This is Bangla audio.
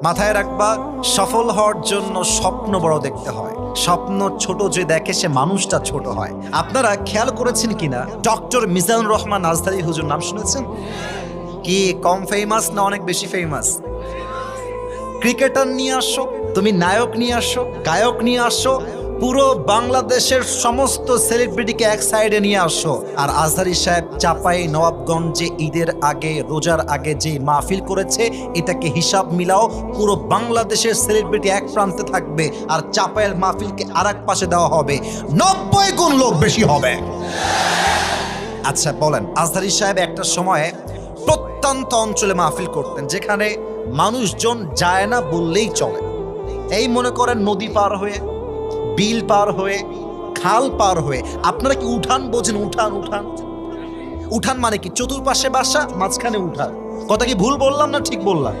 মাথায় রাখবা, সফল হওয়ার জন্য স্বপ্ন বড় দেখতে হয়। স্বপ্ন ছোট যে দেখে সে মানুষটা ছোট হয়। আপনারা খেয়াল করেছেন কিনা, ডক্টর মিজানুর রহমান আজহারী হুজুর নাম শুনেছেন? কি কম ফেমাস না অনেক বেশি ফেমাস? ক্রিকেটার নিয়ে আসো, তুমি নায়ক নিয়ে আসো, গায়ক নিয়ে আসো, পুরো বাংলাদেশের সমস্ত সেলিব্রিটিকে এক সাইডে নিয়ে আসো, আর আজহারী সাহেব চাপাই নবাবগঞ্জে ঈদের আগে, রোজার আগে যে মাহফিল করেছে, এটাকে হিসাব মিলাও, পুরো বাংলাদেশের সেলিব্রিটি এক প্রান্তে থাকবে আর চাপাইয়ের মাহফিলকে আর এক পাশে দেওয়া হবে, 90 গুণ লোক বেশি হবে। আচ্ছা বলেন, আজহারী সাহেব একটা সময়ে প্রত্যন্ত অঞ্চলে মাহফিল করতেন, যেখানে মানুষজন যায় না বললেই চলে। এই মনে করেন নদী পার হয়ে, বিল পার হয়ে, খাল পার হয়ে। আপনারা কি উঠান বোঝেন? উঠান উঠান উঠান মানে কি? চতুর্পাশে বাসা, মাঝখানে উঠান। কথা কি ভুল বললাম না ঠিক বললাম?